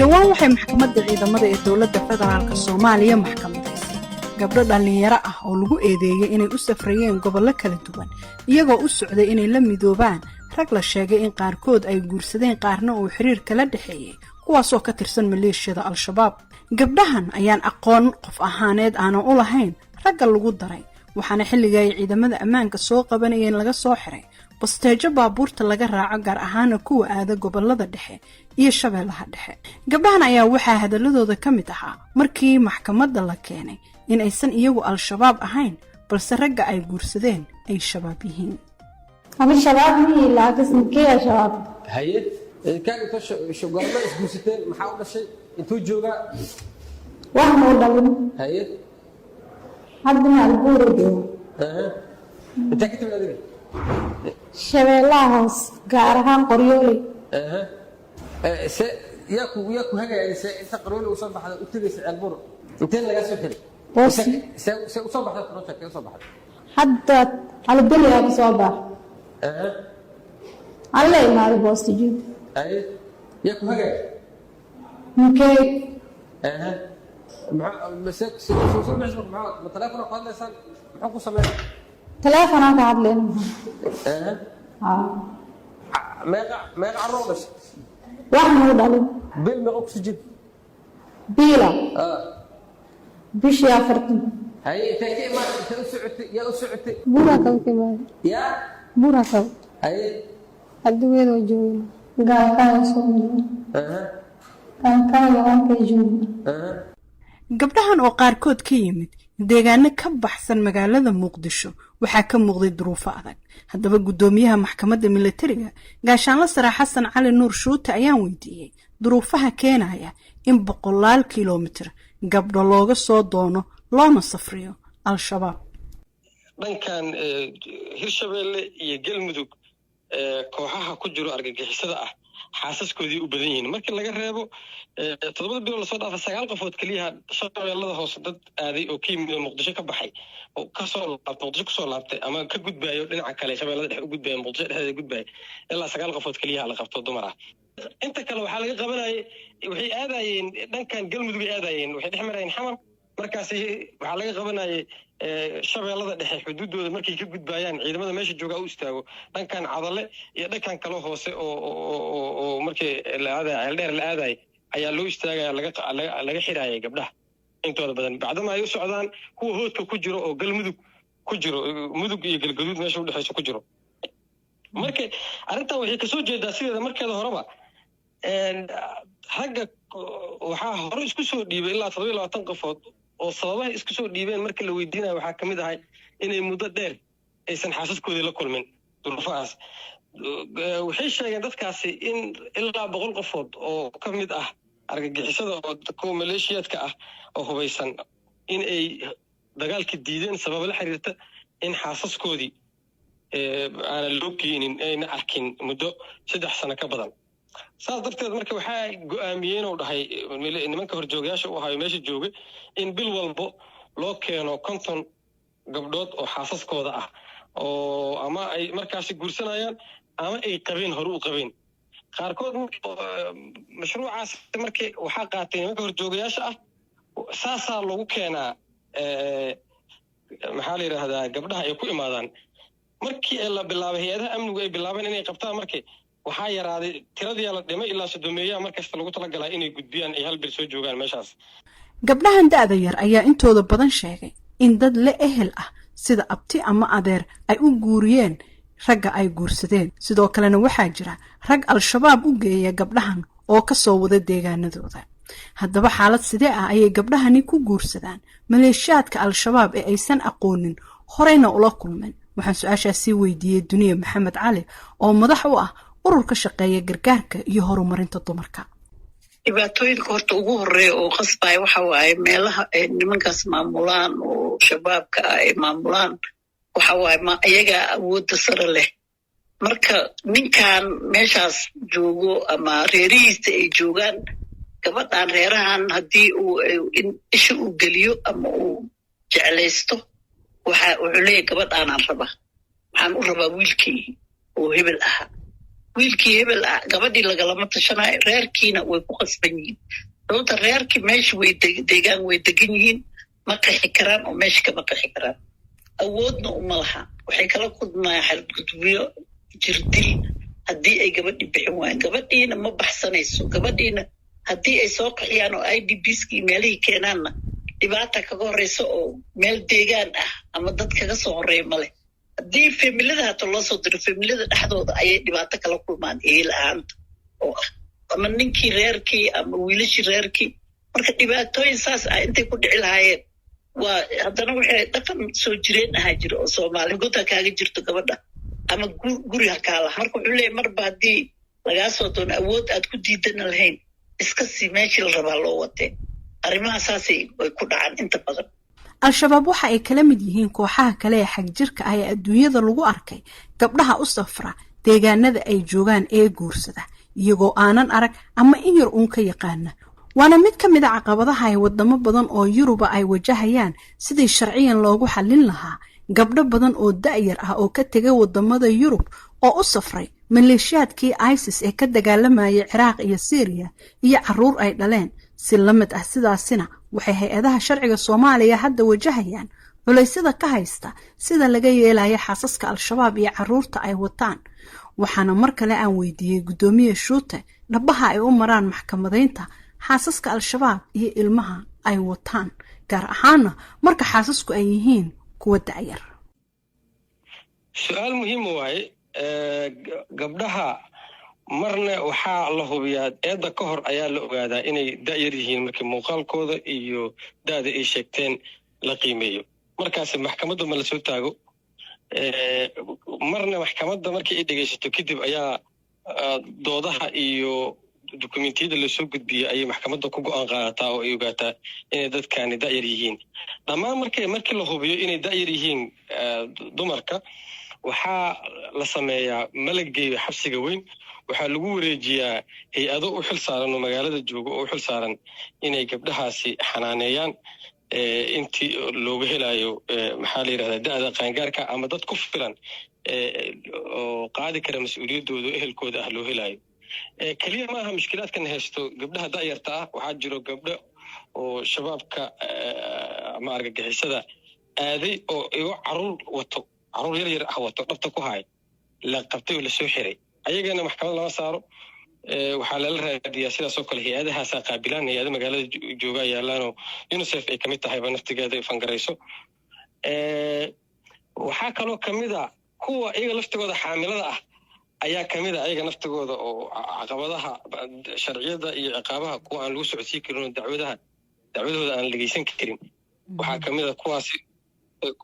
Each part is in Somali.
dhawaan waxay maxkamadda ciidamada ee dowladda federaalka Soomaaliya maxkamadaysay gabdho dhalinyaro ah oo lagu eedeeyay inay u safrayeen gobollo kala duwan iyagoo u socday inay la midoobaan rag la sheegay in qaarkood ay guursadeen qaarna uu xiriir kala dhaxeeyay kuwaasoo ka tirsan maleeshiyada Al-Shabaab. Gabdhahan ayaan aqoon qof ahaaneed aanan u lahayn ragga lagu daray, waxaana xilliga ay ciidamada ammaanka soo qabanayeen laga soo xiray basteejo baabuurta laga raaco gaar ahaan kuwa aada gobolada dhexe iyo shabeellaha dhexe. Gabdhahan ayaa waxaa hadaladooda ka mid ahaa markii maxkamadda la keenay in aysan iyagu Al-Shabaab ahayn balse ragga ay guursadeen ay shabaab yihiin. أنا شباب مين لا قسم كي يا شباب هي كان شو قرنا إسبوعين محاولة شيء أنتوا جوجا واحد مودلين هي حدنا البورد أنت كنت من هذي شباب قارهان قريولي ياكو هجا يعني أنت قريولي وصبح هذا وتجلس على البر أنت اللي جالس كده بس وصبح هذا قرصك وصبح حتى على الدنيا بصباح الله ما بس تجيب أي ياكو هجا ممكن مع مسك سوسو مشروع مع التليفون قال لي صار محكو سمع تليفونك قاعد لنا ما يقع الروبش واحد مودلين بالما أكسجين بيلا بيش يا فرتم هاي تأتي ما يا أسعتي بورا كم كمان يا بورا كم هاي الدوية وجوين قال كان سومي كان يوم كيجون gabdhahan oo qaarkood ka yimid deegaano ka baxsan magaalada Muqdisho waxaa ka muuqday duruufo adag. Haddaba gudoomiyaha maxkamadda militariga gaashaanle sare Xasan Cali Nuur Shuute ayaan weydiiyay duruufaha keenaya in boqolaal kiiloomitir gabdho looga soo doono loona safriyo Al-Shabaab. dhankan Hirshabeelle iyo Galmudug kooxaha ku jiro argagixisada ah xaasaskoodii u badan yihiin markii laga reebo 7 bilood la soo dhaafay 9 qofood kaliya shabeellada hoose dad aaday oo ka yimid Muqdisho ka baxay oo ka soo laabtay Muqdisho ku soo laabtay ama ka gudbayo dhinaca kale shabeellada dhexe u gudbayo Muqdisho dhexdeeda gudbayo ilaa 9 qofood kaliya la qabto dumar ah. inta kale waxa laga qabanayay waxay aadayeen dhankan Galmudug ay aadayeen waxay dhex marayeen xamar markaas waxa laga qabanayay shabeellada dhexe xuduudooda markay ka gudbayaan ciidamada meesha jooga u istaago dhankan Cadale iyo dhankan kale hoose oo markii la aaday Ceeldheer la aaday ayaa loo istaagay laga xiraayay gabdhaha intooda badan bacdama ay u socdaan kuwa hoodka ku jiro oo Galmudug ku jiro mudug iyo galgaduud meesha u dhaxayso ku jiro markii arinta waxay ka soo jeedaa sideeda markeeda horeba ragga waxa hore isku soo dhiibay ilaa 27 qofood oo sababaha isku soo dhiibeen markii la weydiinayo waxa kamid ahay inay muddo dheer aysan xaasaskoodii la kulmin duruufahaas waxay sheegeen dadkaasi in ilaa 100 qofood oo kamid ah argagixisada oo maleeshiyadka ah oo hubaysan in ay dagaalka diideen sabab la xiriirta in xaasaskoodii aan loo keenin ayna arkin muddo 3 sano ka badan saas darteed marka waxa go'aamiyeen oo dhahay nimanka horjoogayaasha u ahaa meesha joogay in bil walbo loo keeno 50 gabdhood oo xaasaskooda ah oo ama ay markaas guursanayaan ama ay qabeen hore u qabeen qaarkood mashruucaas markii waxa qaatay nimanka horjoogayaasha ah saasa lagu keenaa maxaa la yiraahdaa gabdhaha ay ku imaadaan markii la bilaabay hay'adaha amnigu ay bilaabeen inay qabtaan markii waxaa yaraaday tiradii la dhimay ilaa 30 markasta lagu talagalay inay gudbiyaan ay hal bil soo joogaan meeshaas. Gabdhahan da'da yar ayaa intooda badan sheegay in dad la ehel ah sida abti ama adeer ay u guuriyeen ragga ay guursadeen. Sidoo kalena waxaa jira rag Al-Shabaab u geeya gabdhahan oo ka soo wada deegaanadooda. Haddaba xaalad sidee ah ayay gabdhahani ku guursadaan maleeshiyaadka Al-Shabaab ee aysan aqoonin horeyna ula kulmeen. Waxaan su'aashaasi weydiiyay Duniya Maxamed Cali oo madax u ah ururka shaqeeya gargaarka iyo horumarinta dumarka. dhibaatooyinka horta ugu horeeya oo qasbay waxa waaye meelaha ay nimankaas maamulaan oo shabaabka ay maamulaan waxa waaye ma ayaga awood sare leh marka ninkan meeshaas joogo ama reerihiisa ay joogaan gabadhan reerahan haddii uu isha u geliyo ama uu jeclaysto waxa uu leeyahay gabadhan aan rabaa waxaan u rabaa wiilkii oo hebel ah wiilkii hebel ah gabadhii lagalama tashanayo reerkiina way ku qasban yihiin sababta reerkii meesha way deegaan way degan yihiin ma qixi karaan oo meesha kama qixi karaan awoodna uma laha waxay kala kulmayaan xadgudubyo jirdil haddii ay gabadhii bixin waayaan gabadhiina ma baxsanayso gabadhiina haddii ay soo qaxiyaan oo IDPskii meelihii keenaanna dhibaata kaga horeysa oo meel deegaan ah ama dad kaga soo horeeya male haddii familiyada hata loo soo diro familiyada dhexdooda ayay dhibaato kala kulmaan ehel ahaanta oo ah ama ninkii reerkii ama wiilashii reerkii marka dhibaatooyin saas ah intay ku dhici lahaayeen waa haddana waxay dhaqan soo jireen ahaa jira oo Soomaali gudaha kaaga jirto gabadha ama guri ha kaala marka wuxuu leeyahay marba haddii lagaa soo doono awood aad ku diidan lahayn iska sii meeshii la rabaa loo watee arrimaha saasay way ku dhacaan inta badan al-shabaab waxa ay kala mid yihiin kooxaha kale ee xagjirka ah ee adduunyada lagu arkay gabdhaha u safra deegaanada ay joogaan ee guursada iyagoo aanan arag ama in yar uun ka yaqaana waana mid ka mid ah caqabadaha ay wadamo badan oo Yuruba ay wajahayaan sidii sharciyan loogu xallin lahaa gabdho badan oo da'yar ah oo ka tegay wadamada Yurub oo u safray maleeshiyaadkii ISIS ee ka dagaalamayay Ciraaq iyo Syria iyo caruur ay dhaleen si lamid ah sidaasina waxay hay'adaha sharciga Soomaaliya hadda wajahayaan culaysyada ka haysta sida laga yeelayo xaasaska al-shabaab iyo caruurta ay wataan waxaana mar kale aan weydiiyay gudoomiye Shuute dhabaha ay u maraan maxkamadaynta xaasaska al-shabaab iyo ilmaha ay wataan gaar ahaana marka xaasasku ay yihiin kuwa da'yar su'aal muhiim waaye gabdhaha marna waxaa la hubiyaa eedda ka hor ayaa la ogaadaa inay da'yar yihiin markii muuqaalkooda iyo da'da ay sheegteen la qiimeeyo markaas maxkamadda ma la soo taago marna maxkamadda markii ay dhegaysato kadib ayaa doodaha iyo dukumentiyada la soo gudbiyay ayay maxkamadda ku go'aan qaadataa oo ay ogaataa inay dadkani da'yar yihiin dhammaan markii la hubiyo inay da'yar yihiin dumarka waxaa la sameeyaa malaggeeya xabsiga weyn waxaa lagu wareejiyaa hay-ado u xil saaran oo magaalada jooga oo u xil saaran inay gabdhahaasi xanaaneeyaan intii looga helayo maxaa la yidhahdaa da'da qaangaarka ama dad ku filan oo qaadi kara mas-uuliyaddooda ehelkooda ah loo helayo keliya maaha mushkilaadkan haysto gabdhaha da'yarta ah waxaa jiro gabdho oo shabaabka ama argagixisada aaday oo igo caruur yar ah wato dhabta ku haay la qabtay oo la soo xiray ayagana maxkamad lama saaro waxaa lala raadiyaa sidaas oo kale hay-adahaasaa qaabilaan hay-ada magaalada jooga yaalaanoo UNICEF ay kamid tahayba naftigeeda ay fangarayso waxaa kaloo kamid a kuwa iyaga laftigooda xaamilada ah ayaa kamid a ayaga naftigooda oo caqabadaha sharciyada iyo ciqaabaha kuwa aan lagu socodsiin karin oo dacwadooda aan dhegeysan karin waxaa kamid a kuwaasi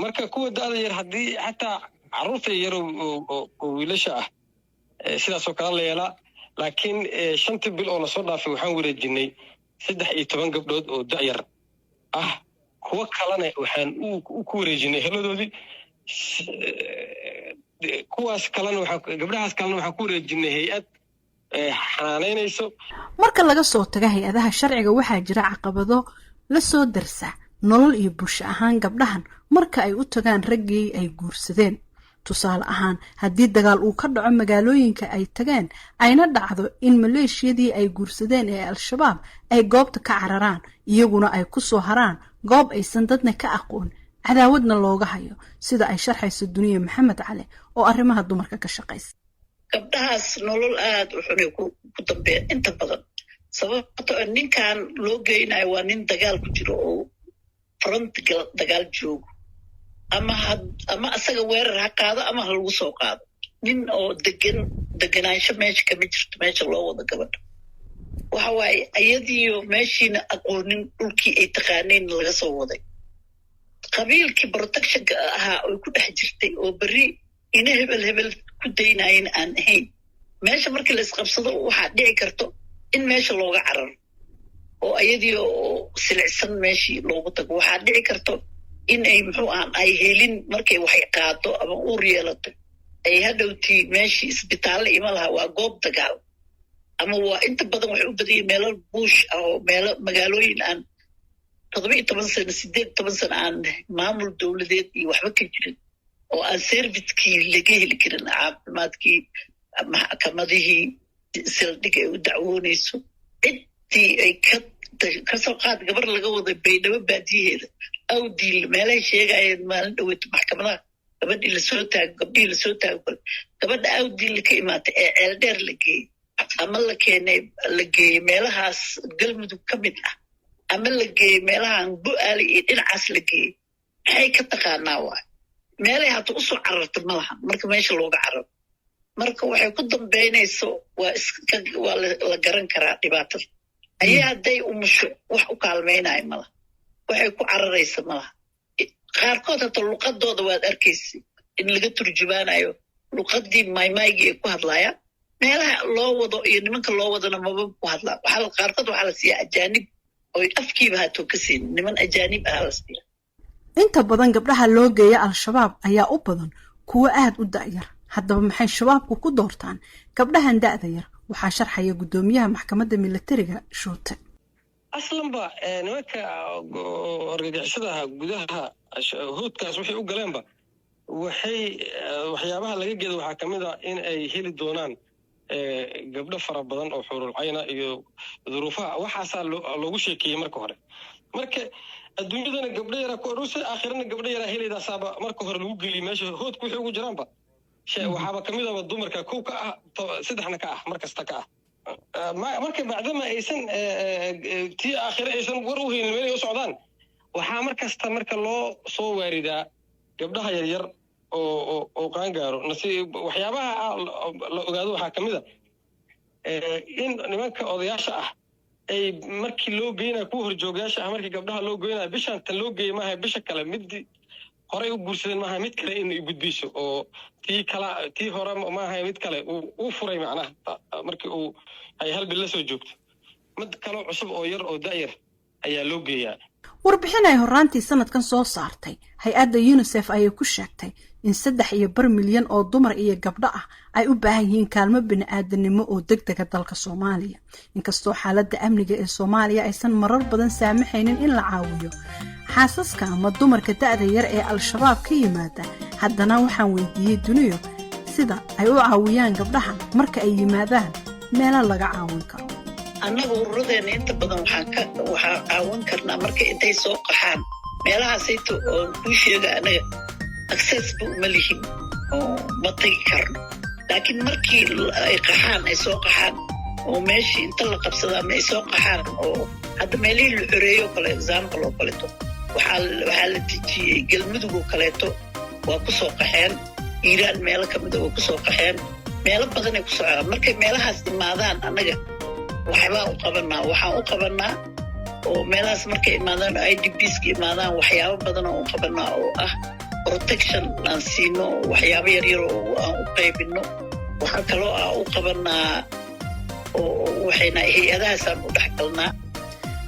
marka kuwa da'da yar haddii xataa carruurta yar oo wiilasha ah sidaasoo kale la yeelaa laakiin 5 bil oo lasoo dhaafay waxaan wareejinay 13 gabdhood oo da'yar ah kuwa kalena waxaan ku wareejinay heladoodii kuwaas kalena gabdhahaas kalena waxaan ku wareejinay hay-ad xanaanaynayso marka laga soo tago hay-adaha sharciga waxaa jira caqabado la soo darsa nolol iyo bulsho ahaan gabdhahan marka ay u tagaan raggii ay guursadeen tusaale ahaan haddii dagaal uu ka dhaco magaalooyinka ay tageen ayna dhacdo in maleeshiyadii ay guursadeen ee al-shabaab ay goobta ka cararaan iyaguna ay ku soo haraan goob aysan dadna ka aqoon cadaawadna looga hayo sida ay sharxayso Duniya Maxamed Cali oo arrimaha dumarka ka shaqaysa gabdhahaas nolol aad u xun ku dambeeya inta badan sababtoo ninkan loo geynayo waa nin dagaal ku jiro oo front dagaal joogo ama asaga weerar ha qaado ama ha lagu soo qaado nin oo deganaansho meesha kama jirto meesha loo wado gabadha waxa waaye ayadiyo meeshiina aqoonin dhulkii ay taqaaneen laga soo waday qabiilkii protectionka ahaa oo ku dhex jirtay oo berri ina hebel ku daynaayeen aan ahayn meesha markii la isqabsado waxaa dhici karto in meesha looga cararo oo ayadiyo silicsan meeshii loogu tago waxaa dhici karto in ay ay helin markay waxay qaado ama uur yeelato ay hadhowtii meeshii isbitaalle ima laha waa goob dagaal ama waa inta badan waxay u badiyeen meelo buush ah oo meelo magaalooyin aan 17 sano 18 sano aan maamul dowladeed iyo waxba ka jirin oo aan servicekii laga heli karin caafimaadkii maxkamadihii sildhig ay u dacwoonayso ciddii ay kasoo qaad gabar laga waday baydhabo baadiyaheeda awdiil meelahay sheegayeen maalin dhaweeto maxkamadaha gabadhii gabdhihii lasoo taago gabadha awdiil ka imaatay ee ceeldheer la geeyey ama la geeyey meelahaas galmudug ka mid ah ama la geeyey meelahan bu-aali iyo dhinacaas la geeyey maxay ka taqaanaa waay meelay hata usoo cararta ma laha marka meesha looga cararo marka waxay ku dambaynayso waa la garan karaa dhibaatada ayay hadday umusho wax u kaalmaynayo malaha waxay ku cararaysa malaha qaarkood hata luqadooda waad arkaysa in laga turjumaanayo luqadii maymaygii ay ku hadlayaan meelaha loo wado iyo nimanka loo wadana maba ku hadlaa qaarkood waxaa la siiyaa ajaanib oy afkiiba haatoo ka siin niman ajaanib ahaa la siiya inta badan gabdhaha loo geeya al-shabaab ayaa u badan kuwo aad u da'yar haddaba maxay shabaabku ku doortaan gabdhahan da'da yar waxaa sharxaya guddoomiyaha maxkamadda militariga Shuute aslanba nimanka argagixisadaha gudaha hoodkaas waxay u galeenba waxyaabaha laga geedo waxaa ka mid ah in ay heli doonaan gabdho fara badan oo xurul cayna iyo duruufaha waxaasaa loogu sheekeeyey marka hore marka adduunyadana gabdho yaraa ku orusay aakhirana gabdho yaraa helaydasaaba marka hore lagu geliyey meesha hoodku waxay ugu jiraanba waxaaba ka mid aba dumarka kow ka ah saddexna ka ah markasta ka ah marka bacdama aysan tii aakhire aysan war u haynin meelay u socdaan waxaa markasta marka loo soo waaridaa gabdhaha yaryar oo qaangaaro waxyaabaha la ogaado waxaa ka mid a in nimanka odayaasha ah ay markii loo geynayo kuwa horjoogayaasha ah markii gabdhaha loo geynayo bishaan tan loo geeyey maaha bisha kale midii horey u guursadeen maaha mid kale in ay gudbiso oo tii hore maaha mid kale uu furay macnaha markii ay hal bil la soo joogto mid kaloo cusub oo yar oo da'yar ayaa loo geeyaa warbixin ay horraantii sanadkan soo saartay hay-adda UNICEF ayay ku sheegtay in 3.5 milyan oo dumar iyo gabdho ah ay u baahan yihiin kaalmo bini'aadanimo oo degdega dalka Soomaaliya inkastoo xaaladda amniga ee Soomaaliya aysan marar badan saamaxaynin in la caawiyo xaasaska ama dumarka da'da yar ee al-shabaab ka yimaada haddana waxaan weydiiyey duniyo sida ay u caawiyaan gabdhaha marka ay yimaadaan meelo laga caawin karo annaga ururadeenna inta badan waxaa caawin karnaa marka intay soo qaxaan meelahaasayto oo kuu sheega anaga accessba uma lihin oo ma tagi karno laakiin markii ay qaxaan ay soo qaxaan oo meeshii inta la qabsadaa ma ay soo qaxaan oo hadda meelihii la xoreeyo oo kale example oo kaleeto waxaa la dejiyey galmudug oo kaleeto waa ku soo qaxeen iiraan meelo ka mida waa ku soo qaxeen meelo badanay ku socdaan markay meelahaas imaadaan annaga waxaan u qabanaa oo meelahaas markay imaadaan oo IDPska imaadaan waxyaabo badan oo u qabanaa oo ah protection aan siino waxyaabo yaryar oo aan u qaybino waxaa kaloo ah u qabanaa oo waxayna hay-adahaasaan u dhex galnaa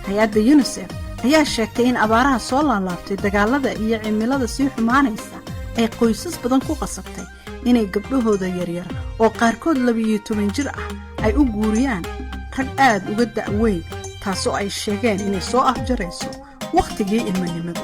hay-adda UNICEF ayaa sheegtay in abaaraha soo laalaabtay dagaalada iyo cimilada sii xumaanaysa ay qoysas badan ku qasabtay inay gabdhahooda yaryar oo qaarkood 12 jir ah ay u guuriyaan rag aad uga da'weyn taasoo ay sheegeen inay soo afjarayso wakhtigii ilmanimada